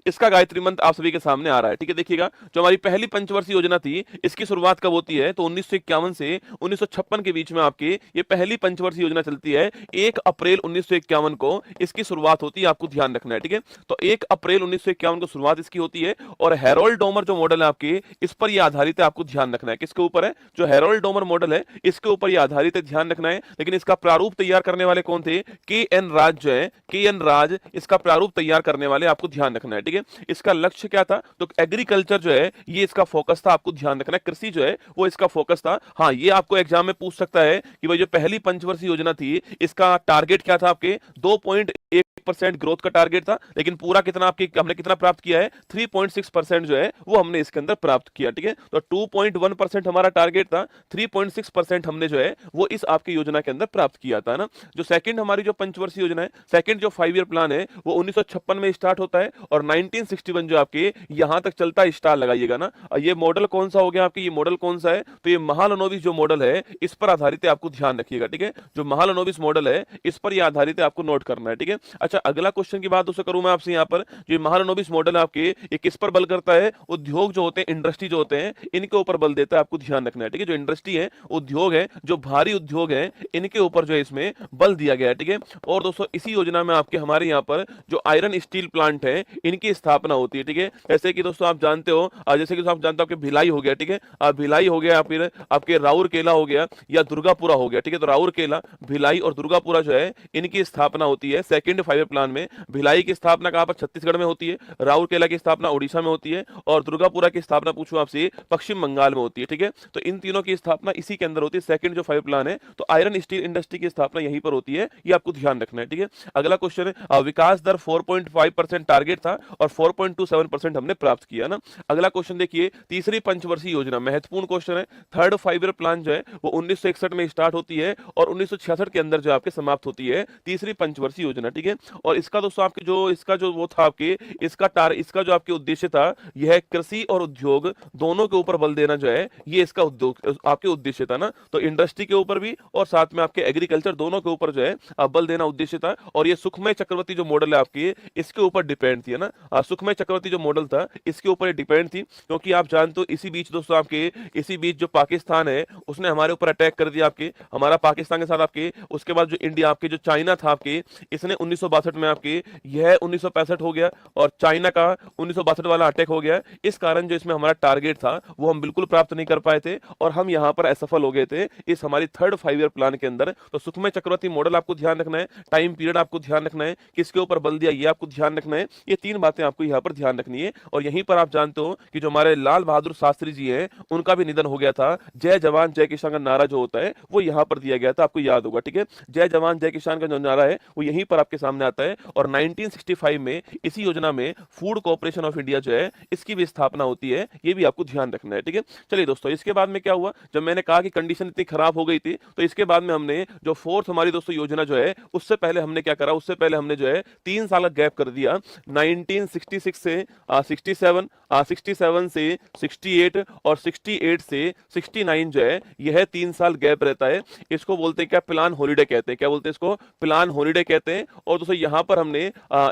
इसका गायत्री मंत्र आप सभी के सामने आ रहा है। ठीक है, देखिएगा जो हमारी पहली पंचवर्षीय योजना थी इसकी शुरुआत कब होती है, तो 1951 से 1956 के बीच में आपकी ये पहली पंचवर्षीय योजना चलती है। 1 अप्रैल 1951 को इसकी शुरुआत होती है, आपको ध्यान रखना है। ठीक है, तो 1 अप्रैल 1951 को शुरुआत इसकी होती है और हैरोल्ड डोमर जो मॉडल है आपके, इस पर ये आधारित है। आपको ध्यान रखना है किसके ऊपर है, जो हैरोल्ड डोमर मॉडल है इसके ऊपर ये आधारित है, ध्यान रखना है। लेकिन इसका प्रारूप तैयार करने वाले कौन थे, के एन राज जो है, के एन राज इसका प्रारूप तैयार करने वाले, आपको ध्यान रखना है। ठीक है, इसका लक्ष्य क्या था, तो एग्रीकल्चर जो है ये इसका फोकस था, आपको ध्यान रखना है, कृषि जो है वो इसका फोकस था। हाँ, ये आपको एग्जाम में पूछ सकता है कि भाई जो पहली पंचवर्षीय योजना थी इसका टारगेट क्या था, आपके 2.1% ग्रोथ का टारगेट था, लेकिन पूरा कितना आपके हमने कितना प्राप्त किया है, 3.6% जो है वो हमने इसके अंदर प्राप्त किया। ठीक है, तो 2.1% हमारा टारगेट था, 3.6% हमने जो है वो इस आपकी योजना के अंदर प्राप्त किया था ना। जो सेकंड हमारी जो पंचवर्षीय योजना है, सेकंड जो 5 ईयर प्लान है वो 1956 में स्टार्ट होता है और 1961 जो आपके यहां तक चलता है, स्टार लगाइएगा ना। ये मॉडल कौन सा हो गया आपके, ये मॉडल कौन सा है, तो ये महालनोबिस जो मॉडल है इस पर आधारित है, आपको ध्यान रखिएगा। ठीक है, जो महालनोबिस मॉडल है इस पर ये आधारित है, आपको नोट करना है। ठीक है, अच्छा अगला क्वेश्चन की बात दोस्तों करूं मैं आपसे यहाँ पर, जो महालनोबिस मॉडल है आपके ये किस पर बल करता है, उद्योग जो होते हैं, इंडस्ट्री जो होते हैं इनके ऊपर बल देता है, आपको ध्यान रखना है। ठीक है, जो इंडस्ट्री है, उद्योग है, जो भारी उद्योग है, इनके ऊपर जो है इसमें बल दिया गया है। ठीक है, और दोस्तों इसी योजना में आपके हमारे यहाँ पर जो आयरन स्टील प्लांट है इनकी स्थापना होती है। ठीक है, जैसे कि दोस्तों आप जानते हो, जैसे कि आप जानते हो आपके भिलाई हो गया, ठीक है, भिलाई हो गया, फिर आपके राउरकेला हो गया या दुर्गापुरा हो गया। ठीक है, तो राउरकेला, भिलाई और दुर्गापुरा जो है इनकी स्थापना होती है सेकंड 5 ईयर प्लान में। भिलाई की स्थापना कहां पर, छत्तीसगढ़ में होती है, राउरकेला की स्थापना उड़ीसा में होती है और दुर्गापुरा की स्थापना पूछूं आपसे पश्चिम बंगाल में होती है। ठीक है, तो इन तीनों की स्थापना इसी के अंदर होती है सेकंड जो 5 प्लान है। तो आयरन स्टील इंडस्ट्री की स्थापना यहीं पर होती है, ये आपको ध्यान रखना है। ठीक है, अगला क्वेश्चन है, विकास दर 4.5% टारगेट था और 4.27% हमने प्राप्त किया ना। अगला क्वेश्चन देखिए, तीसरी पंचवर्षीय योजना, महत्वपूर्ण क्वेश्चन है। थर्ड 5 ईयर प्लान जो है वो 1961 में स्टार्ट होती है और 1966 के अंदर जो आपके समाप्त होती है तीसरी पंचवर्षीय योजना। ठीक है, और इसका दोस्तों आपके जो इसका जो वो था आपके इसका जो आपके उद्देश्य था, यह कृषि और उद्योग दोनों के ऊपर बल देना जो है ये इसका उद्योग आपके उद्देश्य था ना। तो इंडस्ट्री के ऊपर भी और साथ में आपके एग्रीकल्चर दोनों के ऊपर जो है बल देना उद्देश्य था। और ये सुखमय चक्रवर्ती जो मॉडल है आपकी इसके ऊपर डिपेंड थी, है ना। सुखमय चक्रवर्ती जो मॉडल था इसके ऊपर डिपेंड थी, क्योंकि आप जानते हो इसी बीच दोस्तों आपके इसी बीच जो पाकिस्तान है उसने हमारे ऊपर अटैक कर दिया आपके, हमारा पाकिस्तान के साथ आपके। उसके बाद जो इंडिया आपके जो चाइना था आपके, इसने 1962 में आपके, यह 1965 हो गया और चाइना का 1962 वाला अटैक हो गया। इस कारण जो इसमें हमारा टारगेट था वो हम बिल्कुल प्राप्त नहीं कर पाए थे और हम यहां पर असफल हो गए थे इस हमारी थर्ड 5 ईयर प्लान के अंदर। तो सुखमय चक्रवर्ती मॉडल आपको ध्यान रखना है, टाइम पीरियड आपको ध्यान रखना है, किसके ऊपर बल दिया ये आपको ध्यान रखना है। ये तीन बातें आपको यहाँ पर ध्यान रखनी है। और यहीं पर आप जानते हो कि जो हमारे लाल बहादुर शास्त्री जी हैं उनका भी निधन हो गया था। जय जवान जय किसान का नारा जो होता है वो यहाँ पर दिया गया था, आपको याद होगा। ठीक है, जय जवान जय किसान का जो नारा है वो यहीं पर आपके सामने आता है। और 1965 में इसी योजना में फूड कॉर्पोरेशन ऑफ इंडिया जो है इसकी भी स्थापना होती है, ये भी आपको ध्यान रखना है। ठीक है, चलिए दोस्तों, इसके बाद में क्या हुआ, जब मैंने कहा कि कंडीशन इतनी खराब हो गई थी तो इसके बाद में हमने जो फोर्थ हमारी दोस्तों योजना जो है उससे पहले हमने क्या करा, उससे पहले हमने जो है 3 साल का गैप कर दिया। 1966 से 67, 67 से 68 और 68 से 69 जो है यह 3 साल गैप रहता है। इसको बोलते हैं क्या, प्लान हॉलीडे कहते हैं। क्या बोलते हैं इसको, प्लान हॉलीडे कहते हैं। और दोस्तों यहां पर हमने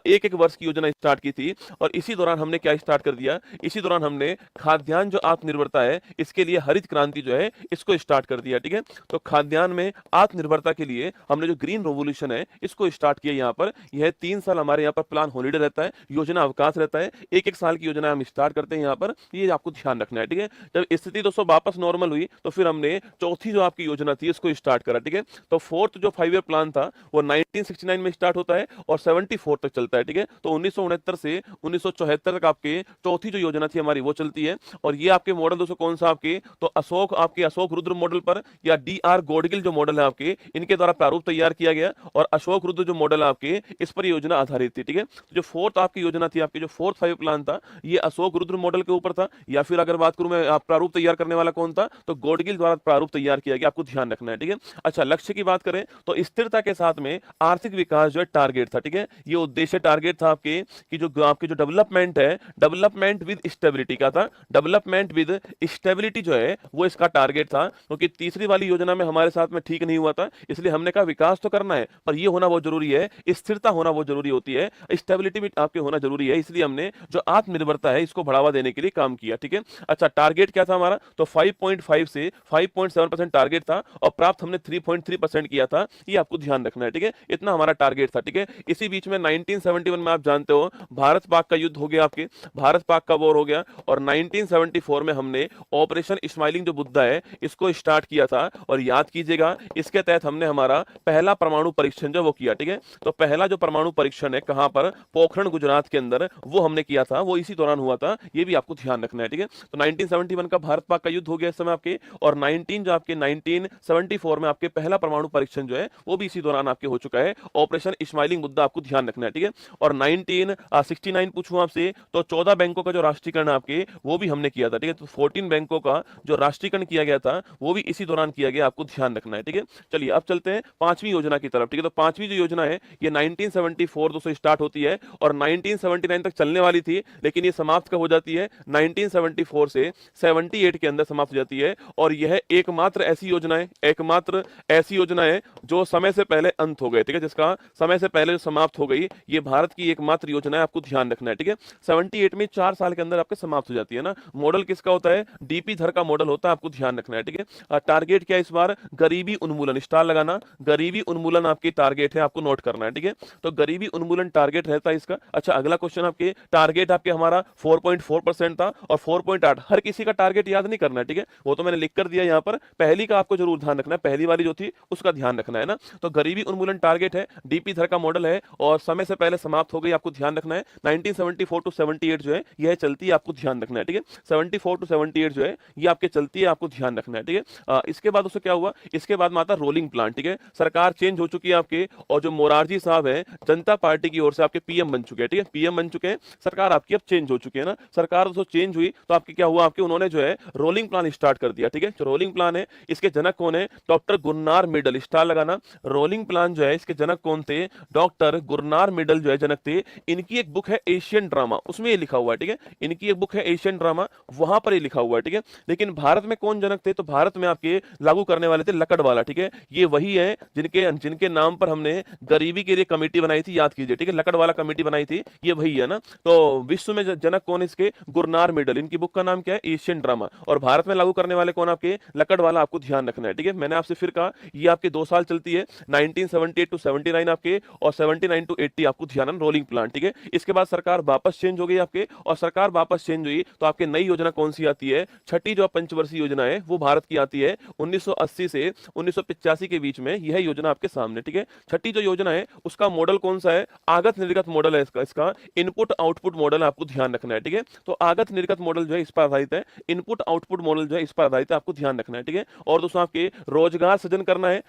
एक एक वर्ष की योजना स्टार्ट की थी और इसी दौरान हमने क्या स्टार्ट कर दिया, इसी दौरान हमने खाद्यान्न जो आत्मनिर्भरता है इसके लिए हरित क्रांति जो है इसको स्टार्ट कर दिया। ठीक है, तो खाद्यान्न में आत्मनिर्भरता के लिए हमने जो ग्रीन रेवोल्यूशन है इसको स्टार्ट किया। यहाँ पर यह 3 साल हमारे यहाँ पर प्लान हॉलीडे रहता है, योजना अवकाश रहता है, एक एक साल की योजना हम स्टार्ट करते हैं यहाँ पर, ये आपको ध्यान रखना है। ठीक है, जब स्थिति दोस्तों वापस नॉर्मल हुई तो फिर हमने चौथी जो आपकी योजना थी इसको स्टार्ट करा। ठीक है, तो फोर्थ जो 5 ईयर प्लान था वो 1969 में स्टार्ट होता है और 74 तक चलता है। ठीक है, तो 1969 से 1974 तक आपके चौथी जो योजना थी हमारी वो चलती है। और ये आपके मॉडल दोस्तों कौन सा आपके, तो अशोक रुद्र मॉडल पर या डी.आर. गॉडगिल जो मॉडल है आपके इनके द्वारा प्रारूप तैयार किया गया और अशोक रुद्र जो मॉडल है आपके इस पर योजना आधारित थी। ठीक है, जो फोर्थ आपकी योजना थी, आपकी जो फोर्थ 5 प्लान था ये अशोक रुद्र मॉडल के ऊपर था, या फिर अगर बात करूं मैं प्रारूप तैयार करने वाला कौन था, तो गॉडगिल द्वारा प्रारूप तैयार किया गया, आपको ध्यान रखना है। ठीक है, अच्छा लक्ष्य की बात करें तो स्थिरता के साथ में आर्थिक विकास जो है टारगेट टारगेट था, ठीक है। ये उद्देश्य टारगेट था आपके कि जो आपके जो डेवलपमेंट है, डेवलपमेंट विद स्टेबिलिटी का था, डेवलपमेंट विद स्टेबिलिटी जो है वो इसका टारगेट था। क्योंकि तीसरी वाली योजना में हमारे साथ में ठीक नहीं हुआ था, इसलिए हमने कहा विकास तो करना है पर ये होना बहुत जरूरी है, स्थिरता होना बहुत जरूरी होती है, स्टेबिलिटी भी आपके होना जरूरी है, इसलिए हमने जो आत्मनिर्भरता है इसको बढ़ावा देने के लिए काम किया, ठीक है। अच्छा, टारगेट क्या था हमारा, तो 5.5 से 5.7% टारगेट था और प्राप्त हमने 3.3% किया था, ये आपको ध्यान रखना है, ठीक है। इतना हमारा टारगेट था, ठीक है। इसी बीच में 1971 में आप जानते हो भारत पाक का युद्ध हो गया, आपके भारत पाक का वॉर हो गया, और 1974 में हमने ऑपरेशन स्माइलिंग जो बुद्धा है इसको स्टार्ट किया था। और याद कीजिएगा इसके तहत हमने हमारा पहला परमाणु परीक्षण जो वो किया, ठीक है। तो पहला जो परमाणु परीक्षण है कहां पर, पोखरण गुजरात के अंदर, वो हमने किया था, वो इसी दौरान हुआ था, ये भी आपको ध्यान रखना है, ठीक है। तो 1971 का भारत पाक का युद्ध हो गया इस समय आपके, और 1974 में आपके पहला परमाणु परीक्षण जो है वो भी इसी दौरान आपके हो चुका है, ऑपरेशन स्माइलिंग मुद्दा आपको ध्यान रखना है, ठीक है। और 1969 पूछूं आपसे तो 14 बैंकों का जो राष्ट्रीयकरण आपके वो भी हमने किया था, ठीक है। तो 14 बैंकों का जो राष्ट्रीयकरण किया गया था वो भी इसी दौरान किया गया, आपको ध्यान रखना है, ठीक है। चलिए अब चलते हैं पांचवी योजना की तरफ, ठीक है। तो पांचवी जो योजना है ये 1974 दोस्तों स्टार्ट होती है और 1979 तक चलने वाली थी, लेकिन ये समाप्त कब हो जाती है, 1974 से 78 के अंदर समाप्त हो जाती है। और यह एकमात्र ऐसी योजना है, एकमात्र ऐसी योजना है जो समय से पहले अंत हो गए, ठीक है, जिसका समय से पहले जो समाप्त हो गई, ये भारत की एकमात्र योजना है, आपको ध्यान रखना है, ठीक है। 78 में 4 साल के अंदर आपके समाप्त हो जाती है ना। मॉडल किसका होता है, डीपी धर का मॉडल होता है, आपको ध्यान रखना है, ठीक है। टारगेट क्या है इस बार, गरीबी उन्मूलन, स्टार लगाना, गरीबी उन्मूलन आपकी टारगेट है, आपको नोट करना है, ठीक है। तो गरीबी उन्मूलन टारगेट रहता है इसका। अच्छा, अगला क्वेश्चन आपके, टारगेट आपके हमारा 4.4% था और 4.8, हर किसी का टारगेट याद नहीं करना है, ठीक है, वो तो मैंने लिख कर दिया यहाँ पर, पहली का आपको जरूर ध्यान रखना है, पहली वाली जो थी उसका ध्यान रखना है ना। तो गरीबी उन्मूलन टारगेट है, डीपी धर का मॉडल है और समय से पहले समाप्त हो गई, आपको ध्यान रखना है। 1974 टू 78 जो है यह चलती है, आपको ध्यान रखना है, ठीक है। 74 टू 78 जो है ये आपके चलती है, आपको ध्यान रखना है, ठीक है। इसके बाद उससे क्या हुआ, इसके बाद में आता रोलिंग प्लान, ठीक है। सरकार चेंज हो चुकी है आपके, और जो मोरारजी साहब है जनता पार्टी की ओर से आपके पीएम बन चुके हैं, ठीक है, पीएम बन चुके हैं, सरकार आपकी अब चेंज हो चुकी है ना। सरकार दोस्तों चेंज हुई तो आपके क्या हुआ, आपके उन्होंने जो है रोलिंग प्लान स्टार्ट कर दिया, ठीक है। जो रोलिंग प्लान है इसके जनक कौन है, डॉक्टर गुरनार मिडल, स्टार लगाना। रोलिंग प्लान जो है इसके जनक कौन थे, डॉक्टर गुरनार मिडल जो है जनक थे। इनकी एक बुक है एशियन ड्रामा, उसमें ये लिखा हुआ है, ठीक है। इनकी एक बुक है एशियन ड्रामा, वहां पर ये लिखा हुआ है, ठीक है। लेकिन भारत में कौन जनक थे, तो भारत में आपके लागू करने वाले थे लकड़वाला, ठीक है। ये वही है जिनके जिनके नाम पर हमने गरीबी के लिए कमेटी बनाई थी, याद कीजिए, ठीक है, लकड़वाला कमेटी बनाई थी, ये वही है ना। तो विश्व में जनक कौन इसके, गुरनार मिडल, इनकी बुक का नाम क्या है, एशियन ड्रामा, और भारत में लागू करने वाले कौन आपके, लकड़वाला, आपको ध्यान रखना है, ठीक है। मैंने आपसे फिर कहा ये आपके 2 साल चलती है, 1978 टू 79 आपके, और 79 टू 80 आपको ध्यान है, रोलिंग प्लान, ठीक है। इसके बाद सरकार वापस चेंज हो गई आपके, और सरकार वापस चेंज हुई तो आपके नई योजना कौन सी आती है, छठी जो पंचवर्षीय योजना है वो भारत की आती है 1980 से 1985 के बीच में, यह योजना आपके सामने, ठीक है। छठी जो योजना है उसका मॉडल कौन सा है, आगत निर्गत मॉडल है इसका इनपुट आउटपुट मॉडल, आपको ध्यान रखना है, ठीक है। तो आगत निर्गत मॉडल जो है इस पर आधारित है, इनपुट आउटपुट मॉडल जो है इस पर आधारित है, आपको ध्यान रखना है, ठीक है। और दोस्तों आपके रोजगार सृजन करना है,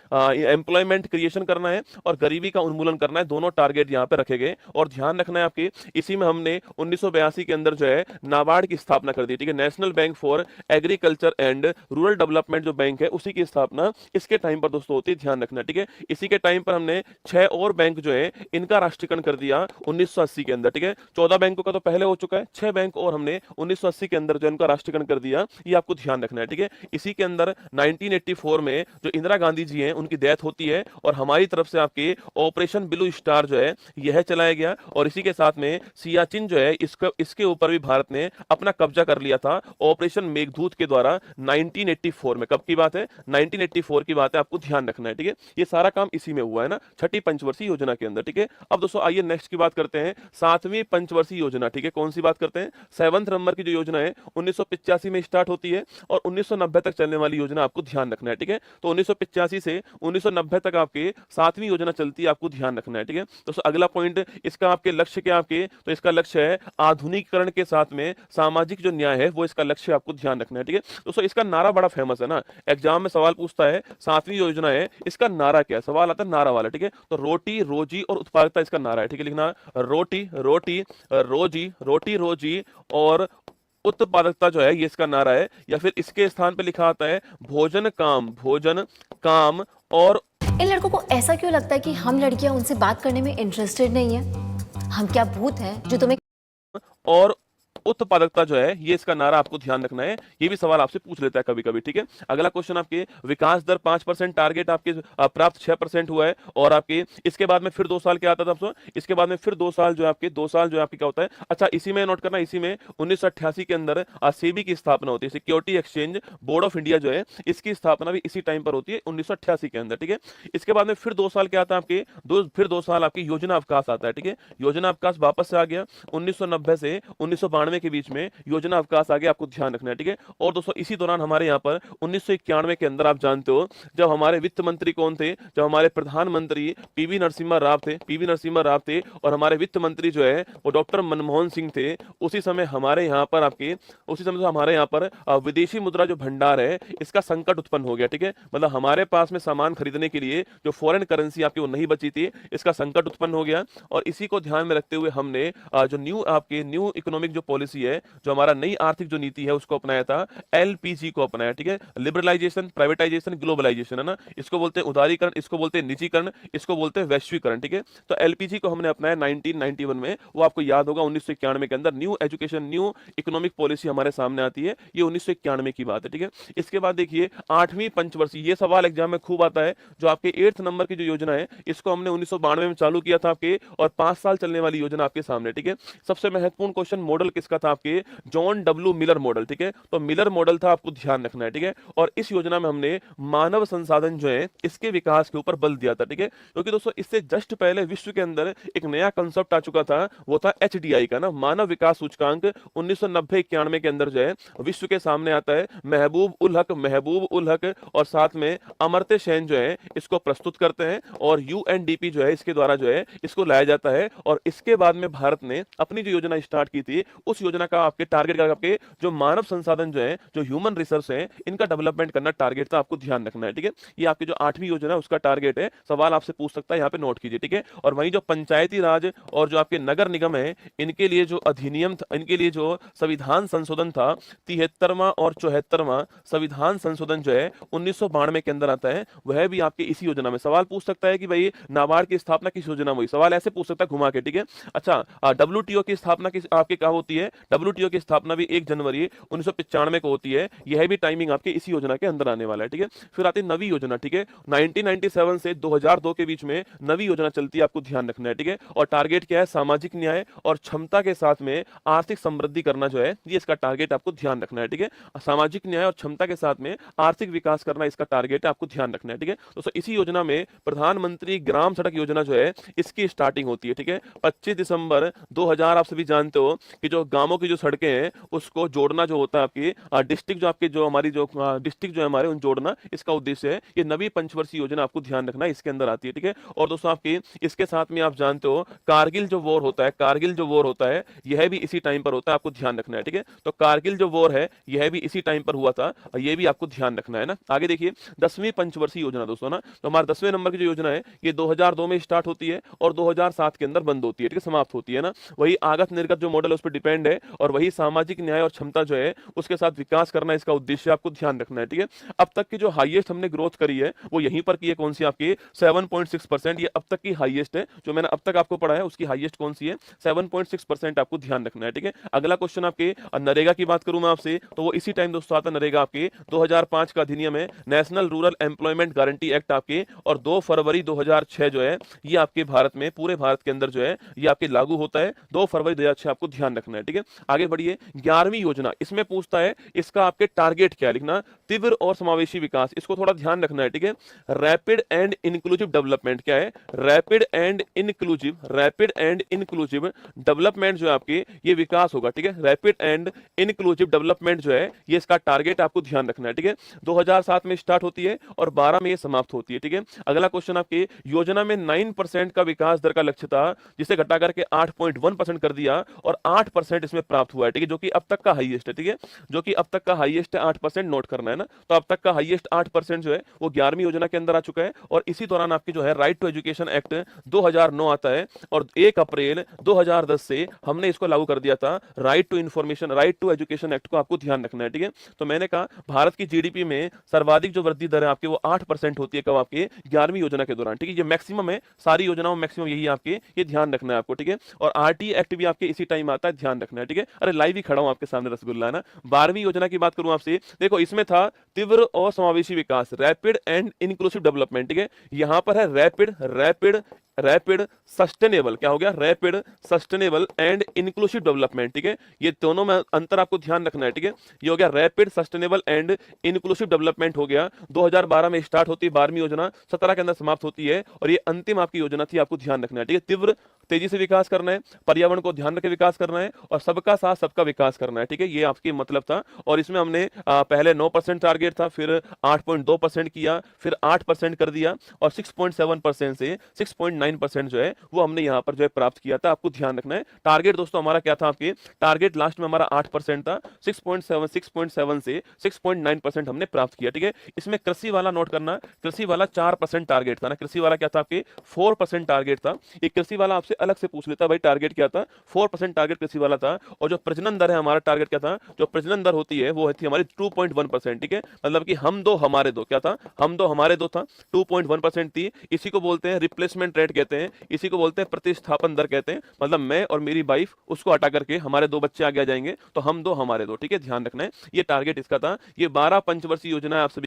एम्प्लॉयमेंट क्रिएशन करना है, और गरीबी का उन्मूलन करना है, दोनों टारगेट यहाँ पे रखे गए। और ध्यान रखना है आपके, इसी में हमने 1982 के अंदर जो है नाबार्ड की स्थापना कर दी, ठीक है, national bank for agriculture and rural development जो बैंक है उसी की स्थापना इसके टाइम पर दोस्तों होती है, ध्यान रखना, ठीक है। इसी के टाइम पर हमने 6 और बैंक जो है इनका राष्ट्रीयकरण कर दिया 1980 के अंदर, ठीक है। 14 बैंकों का तो पहले हो चुका है, 6 बैंक और हमने 1980 के अंदर जो इनका राष्ट्रीयकरण कर दिया, ये आपको ध्यान रखना है, ठीक है। इसी के अंदर 1984 में जो इंदिरा गांधी जी हैं उनकी डेथ होती है, और हमारी तरफ से आपके ऑपरेशन ब्लू स्टार जो है यह चलाया गया, और इसी के साथ में सियाचिन जो है इसके ऊपर भी भारत ने अपना कब्जा कर लिया था ऑपरेशन मेघदूत के द्वारा 1984 में। कब की बात है, 1984 की बात है, आपको ध्यान रखना है, ठीक है। ये सारा काम इसी में हुआ है ना, छठी पंचवर्षीय योजना के अंदर, ठीक है। अब दोस्तों आइए नेक्स्ट की बात करते हैं, 7वीं पंचवर्षीय योजना, ठीक है। कौन सी बात करते हैं, 7th नंबर की जो योजना है 1985 में स्टार्ट होती है और 1990 तक चलने वाली योजना, आपको ध्यान रखना है, ठीक है। तो 1985 से 1990 तक आपके 7वीं योजना चलती है, आपको ध्यान रखना है, ठीक है। दोस्तों अगला पॉइंट इसका आपके लक्ष्य क्या, आपके तो इसका लक्ष्य है आधुनिकीकरण के साथ में सामाजिक जो न्याय है वो इसका लक्ष्य, आपको ध्यान रखना है, ठीक है। दोस्तों इसका नारा बड़ा फेमस है ना, एग्जाम में सवाल पूछता है 7वीं योजना है इसका नारा क्या है, सवाल आता है नारा वाला, ठीक है। तो रोटी रोजी और उत्पादकता इसका नारा है, ठीक है, लिखना रोटी रोटी रोजी, रोटी रोजी और उत्पादकता जो है ये इसका नारा है। या फिर इसके स्थान पे लिखा आता है भोजन काम और इन लड़कों को ऐसा क्यों लगता है कि हम लड़कियां उनसे बात करने में इंटरेस्टेड नहीं है? हम क्या भूत हैं जो तुम्हें और उत्पादकता जो है, ये इसका नारा आपको ध्यान रखना है। ये भी सवाल आपसे पूछ लेता है कभी कभी, ठीक है। अगला क्वेश्चन आपके विकास दर 5%, टारगेट आपके प्राप्त 6% हुआ है। और आपके इसके बाद में फिर 2 साल क्या आता था आपको, इसके बाद में फिर 2 साल जो है आपके 2 साल जो है आपके क्या होता है। अच्छा, इसी में नोट करना, इसी में 1988 के अंदर सेबी की स्थापना होती है, security exchange board of India जो है, इसकी स्थापना भी इसी टाइम पर होती है 1988 के अंदर, ठीक है। इसके बाद में फिर 2 साल क्या आता है आपके, फिर 2 साल आपकी योजना अवकाश आता है, ठीक है। योजना अवकाश वापस से आ गया 1990 से 1992 के बीच में योजना अवकाश आ गया, आपको ध्यान रखना है, ठीक है। और दोस्तों इसी दौरान हमारे यहाँ पर 1991 के अंदर आप जानते हो, जब हमारे वित्त मंत्री कौन थे, जब हमारे प्रधानमंत्री पीवी नरसिम्हा राव थे, पीवी नरसिम्हा राव थे, और हमारे वित्त मंत्री जो है वो डॉक्टर मनमोहन सिंह थे। उसी समय हमारे यहाँ पर हमारे यहाँ पर विदेशी मुद्रा जो भंडार है, इसका संकट उत्पन्न हो गया, ठीक है। मतलब हमारे पास में सामान खरीदने के लिए जो फॉरेन करेंसी आपकी वो नहीं बची थी, इसका संकट उत्पन्न हो गया। और इसी को ध्यान में रखते हुए हमने जो न्यू इकोनॉमिक जो पॉलिसी है, जो हमारा नई आर्थिक जो नीति है, उसको अपनाया था, एलपीजी को अपनाया, ठीक है। लिबरलाइजेशन, प्राइवेटाइजेशन, ग्लोबलाइजेशन, है ना। इसको बोलते हैं उदारीकरण, इसको बोलते हैं निजीकरण, इसको बोलते हैं वैश्वीकरण, ठीक है। तो एलपीजी को हमने अपनाया 1991 में, वो आपको याद होगा 1991 के अंदर new education, new economic policy हमारे सामने आती है, ये 1991 की बात है, ठीक है। इसके बाद देखिए 8वीं पंचवर्षीय, ये सवाल एग्जाम में खूब आता है, जो आपके 8th नंबर की जो योजना है, इसको हमने 1992 में चालू किया था आपके, और 5 साल चलने वाली योजना आपके सामने, ठीक है। सबसे महत्वपूर्ण क्वेश्चन, मॉडल किसका था आपके, जॉन डब्ल्यू मिलर मॉडल, ठीक है। तो मिलर मॉडल था, आपको ध्यान रखना है, ठीक है। और इस योजना में हमने मानव संसाधन जो है, इसके विकास के ऊपर बल दिया था, ठीक है। क्योंकि दोस्तों इससे जस्ट पहले विश्व के अंदर एक नया कंसेप्ट आ चुका था, वो था एचडीआई का ना, मानव विकास सूचकांक। 1990-91 के अंदर जो है विश्व के सामने आता है, महबूब उल हक और साथ में अमर्त्य सेन जो है इसको प्रस्तुत करते हैं, और यूएनडीपी जो है इसके द्वारा जो है इसको लाया जाता है। और इसके बाद में भारत ने अपनी जो योजना स्टार्ट की थी, उस योजना का आपके टारगेट का आपके जो मानव संसाधन जो है, जो ह्यूमन रिसोर्स है, इनका डेवलपमेंट करना टारगेट था, आपको ध्यान रखना है, ठीक है। ये आपकी जो 8वीं योजना है उसका टारगेट है, सवाल आपसे पूछ सकता है, यहाँ पे नोट कीजिए, ठीक है। और वहीं जो पंचायती राज और जो आपके नगर निगम है, इनके लिए जो अधिनियम, इनके लिए जो संविधान संशोधन था, 73वां और 74वां संविधान संशोधन जो है 1992 के अंदर आता है, वह भी आपके इसी योजना में। सवाल पूछ सकता है कि भाई नाबार्ड की स्थापना किस योजना में हुई, सवाल ऐसे पूछ सकता है घुमा के, ठीक है। अच्छा, डब्ल्यूटीओ की स्थापना किस आपके कहा होती है, डब्ल्यूटीओ की स्थापना भी 1 जनवरी 1995 को होती है, यह भी टाइमिंग आपके इसी योजना के अंदर आने वाला है, ठीक है। फिर आती है नवी योजना, ठीक है। 1997 से 2002 के बीच में नवी योजना चलती है, आपको ध्यान रखना है, ठीक है। और टारगेट क्या है, सामाजिक न्याय और क्षमता के साथ में आर्थिक समृद्धि करना जो है, ये इसका टारगेट आपको ध्यान रखना है, ठीक है। सामाजिक न्याय और क्षमता के साथ में आर्थिक विकास करना इसका टारगेट है, आपको ध्यान रखना है, ठीक है। दोस्तों इसी योजना में प्रधानमंत्री ग्राम सड़क योजना जो है, इसकी स्टार्टिंग होती है, ठीक है। 25 दिसंबर 2000, आप सभी जानते हो कि जो गांवों की जो सड़कें हैं उसको जोड़ना जो होता है, आपकी डिस्ट्रिक्ट जो आपके जो हमारी जो डिस्ट्रिक्ट जो है हमारे, उन जोड़ना इसका उद्देश्य है। ये नवी पंचवर्षीय योजना आपको ध्यान रखना है, इसके अंदर आती है, ठीक है। और दोस्तों आपकी इसके साथ में आप जानते हो कारगिल जो वॉर होता है, कारगिल जो वॉर होता है, यह भी इसी टाइम पर होता है, आपको ध्यान रखना है, ठीक है। तो कारगिल जो वॉर है यह भी इसी टाइम पर हुआ था, और यह भी आपको ध्यान रखना है ना। आगे देखिए 10वीं पंचवर्षीय योजना दोस्तों ना, तो हमारे 10वें नंबर की जो योजना है, ये 2002 में स्टार्ट होती है और 2007 के अंदर बंद होती है, ठीक है, समाप्त होती है ना। वही आगत निर्गत जो मॉडल है उस पर डिपेंड है, और वही सामाजिक न्याय और क्षमता जो है उसके साथ विकास करना इसका उद्देश्य, आपको ध्यान रखना है, ठीक है। अब तक की जो हाईएस्ट हमने ग्रोथ करी है वो यहीं पर की है, कौन सी आपकी 7.6%, ये अब तक की हाईएस्ट है, जो मैंने अब तक आपको पढ़ा है उसकी हाईएस्ट कौन सी है, 7.6%, आपको ध्यान रखना है, ठीक है। अगला क्वेश्चन आपके नरेगा की बात करूं मैं आपसे, तो वो इसी टाइम दोस्तों आता है नरेगा, आपके 2005 का अधिनियम है, national rural employment guarantee act आपके, और 2 फरवरी 2006 जो है ये आपके भारत में, पूरे भारत के अंदर जो है ये आपके लागू होता है, 2 फरवरी 2006, आपको ध्यान रखना है, ठीक है। आगे बढ़िए 11वीं योजना, इसमें पूछता है इसका आपके टारगेट क्या है, लिखना तीव्र और समावेशी विकास, इसको थोड़ा ध्यान रखना है, ठीक है। रैपिड एंड इंक्लूसिव डेवलपमेंट क्या है, रैपिड एंड इंक्लूसिव डेवलपमेंट जो है आपके, ये विकास होगा, ठीक है। रैपिड एंड इंक्लूसिव डेवलपमेंट जो है ये इसका टारगेट आपको ध्यान रखना है, ठीक है। 2007 में स्टार्ट होती है और 12 में ये समाप्त होती है, ठीक है। अगला क्वेश्चन आपके योजना में 9% का विकास दर का लक्ष्य था, जिसे घटा करके 8.1% कर दिया, और 8% 8% इसमें प्राप्त हुआ है, ठीक है, जो कि अब तक का हाईएस्ट है, ठीक है, जो कि अब तक का हाईएस्ट है 8%, नोट करना है ना। तो अब तक का हाईएस्ट 8% जो है वो 11वीं योजना के अंदर आ चुका है। और इसी दौरान आपकी जो है राइट टू एजुकेशन एक्ट 2009 आता है और 1 अप्रैल 2010 से हमने इसको लागू कर दिया था। Right to information, right to education act को आपको ध्यान रखना है, ठीक है। तो मैंने कहा भारत की जीडीपी में सर्वाधिक जो वृद्धि दर है आपकी वो 8% होती है, कब, आपके 11वीं योजना के दौरान, ठीक है। ये मैक्सिमम है, सारी योजनाओं में मैक्सिमम यही आपके, ये ध्यान रखना है आपको, ठीक है। और आरटी एक्ट भी आपके इसी टाइम आता है, ध्यान रखना है, ठीक है। अरे लाइव ही खड़ा हूं आपके सामने रसगुल्ला, है ना। 12वीं योजना की बात करूं आपसे, देखो इसमें था तीव्र और समावेशी विकास, रैपिड एंड इंक्लूसिव डेवलपमेंट, ठीक है। यहां पर है रैपिड, रैपिड, रैपिड सस्टेनेबल, क्या हो गया, rapid sustainable and inclusive development, ठीक है। ये दोनों में अंतर आपको ध्यान रखना है, ठीक है। ये हो गया rapid sustainable and inclusive development हो गया, 2012 में स्टार्ट होती है 12वीं योजना, 17 के अंदर समाप्त होती है और ये अंतिम आपकी योजना थी, आपको ध्यान रखना है, ठीक है। तीव्र, तेजी से विकास करना है, पर्यावरण को ध्यान रखे विकास करना है और सबका साथ सबका विकास करना है, ठीक है। ये आपकी मतलब था। और इसमें हमने पहले 9% टारगेट था, फिर 8.2% किया, फिर 8% कर दिया और 6.7% से 6.9% जो है वो हमने यहाँ पर जो है प्राप्त किया था, आपको ध्यान रखना है। टारगेट दोस्तों हमारा क्या था, आपके टारगेट लास्ट में हमारा 8% था, 6.7 से 6.9% हमने प्राप्त किया, ठीक है। इसमें कृषि वाला नोट करना, कृषि वाला 4% टारगेट था ना, कृषि वाला क्या था आपके 4% टारगेट था। ये कृषि वाला आपसे अलग से पूछ लेता भाई टारगेट क्या था, 4% टारगेट कृषि वाला था। और जो प्रजनन दर है हमारा टारगेट क्या था, जो प्रजनन दर होती है वो थी हमारी 2.1%, ठीक है। मतलब कि हम दो हमारे दो, क्या था, हम दो हमारे दो था, 2.1% थी। इसी को बोलते हैं रिप्लेसमेंट रेट कहते हैं, इसी को बोलते हैं प्रतिस्थापन दर कहते हैं। मतलब मैं और मेरी वाइफ, उसको हटा करके हमारे 2 बच्चे आगे आ जाएंगे तो हम दो हमारे दो, ठीक है, ध्यान रखना है। ये टारगेट इसका था। ये 12 पंचवर्षीय योजना है, आप सभी